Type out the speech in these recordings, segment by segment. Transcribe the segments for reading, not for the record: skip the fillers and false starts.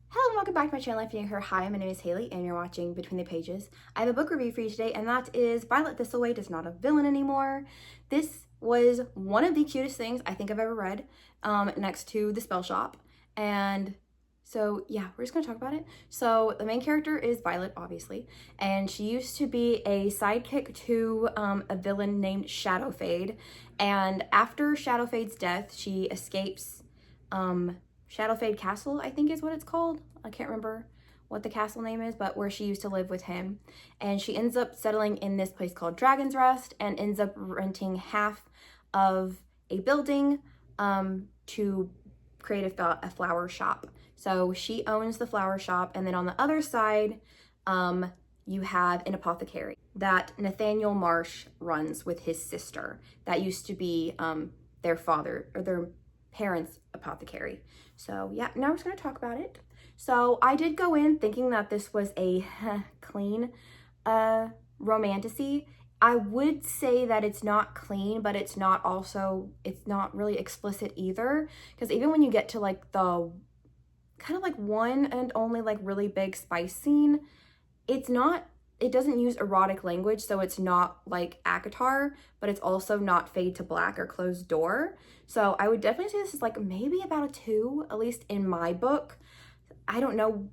Hello and welcome back to my channel. If you're new here, hi, my name is Haley and you're watching Between the Pages. I have a book review for you today, and that is Violet Thistlewaite is Not a Villain Anymore. This was one of the cutest things I think I've ever read, next to The Spell Shop. And so yeah, we're just gonna talk about it. So the main character is Violet, obviously, and she used to be a sidekick to a villain named Shadowfade. And after Shadowfade's death, she escapes Shadowfade Castle, I think is what it's called. I can't remember what the castle name is, but where she used to live with him. And she ends up settling in this place called Dragon's Rest and ends up renting half of a building to create a flower shop. So she owns the flower shop, and then on the other side, you have an apothecary that Nathaniel Marsh runs with his sister. That used to be their father or their parents' apothecary. So yeah, now we're just gonna talk about it. So I did go in thinking that this was a clean romantasy. I would say that it's not clean, but it's not really explicit either. Because even when you get to like the kind of like one and only like really big spice scene, it doesn't use erotic language, so it's not like ACOTAR, but it's also not fade to black or closed door. So I would definitely say this is like maybe about a 2, at least in my book. I don't know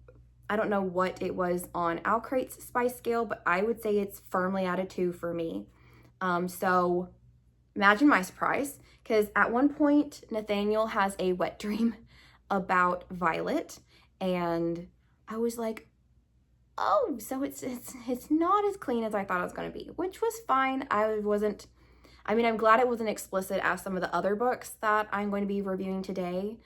what it was on Alcrate's spice scale, but I would say it's firmly at a 2 for me. So imagine my surprise, because at one point Nathaniel has a wet dream about Violet, and I was like, oh, so it's not as clean as I thought it was going to be, which was fine. I'm glad it wasn't explicit as some of the other books that I'm going to be reviewing today,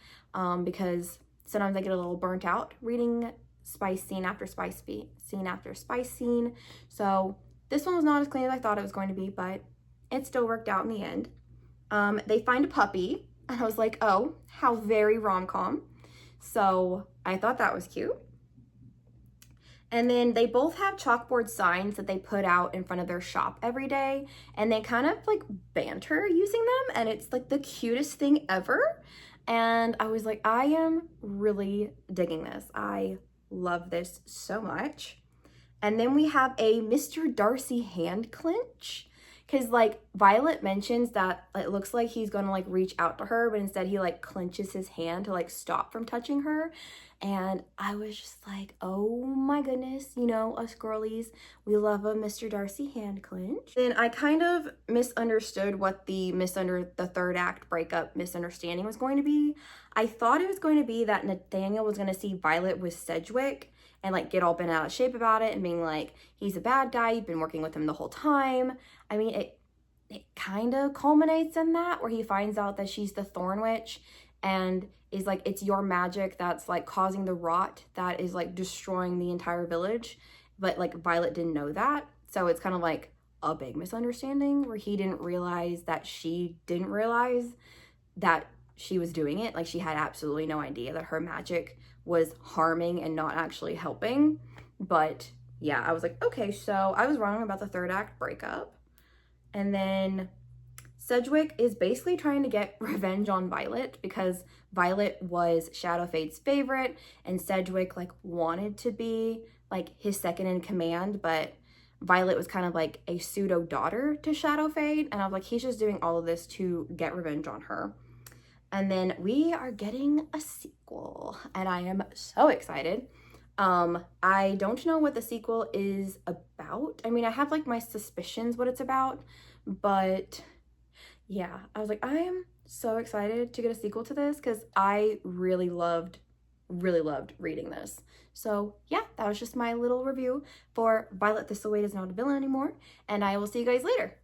because sometimes I get a little burnt out reading spice scene after spice scene after spice scene. So this one was not as clean as I thought it was going to be, but it still worked out in the end. They find a puppy, and I was like, oh, how very rom-com. So I thought that was cute. And then they both have chalkboard signs that they put out in front of their shop every day, and they kind of like banter using them, and it's like the cutest thing ever. And I was like, I am really digging this. I love this so much. And then we have a Mr. Darcy hand clench, because like Violet mentions that it looks like he's gonna like reach out to her, but instead he like clenches his hand to like stop from touching her. And I was just like, oh my goodness, you know, us girlies, we love a Mr. Darcy hand clench. Then I kind of misunderstood what the third act breakup misunderstanding was going to be. I thought it was going to be that Nathaniel was going to see Violet with Sedgwick and like get all bent out of shape about it and being like, he's a bad guy, you've been working with him the whole time. I mean, it kind of culminates in that, where he finds out that she's the Thorn Witch and is like, it's your magic that's like causing the rot that is like destroying the entire village. But like Violet didn't know that. So it's kind of like a big misunderstanding where he didn't realize that she didn't realize that she was doing it. Like she had absolutely no idea that her magic was harming and not actually helping. But yeah, I was like, okay, so I was wrong about the third act breakup. And then Sedgwick is basically trying to get revenge on Violet, because Violet was Shadowfade's favorite and Sedgwick like wanted to be like his second in command, but Violet was kind of like a pseudo daughter to Shadowfade, and I was like, he's just doing all of this to get revenge on her. And then we are getting a sequel, and I am so excited. I don't know what the sequel is about. I mean, I have like my suspicions what it's about, but yeah, I was like, I am so excited to get a sequel to this, because I really loved reading this. So yeah, that was just my little review for Violet Thistlewaite is Not a Villain Anymore, and I will see you guys later.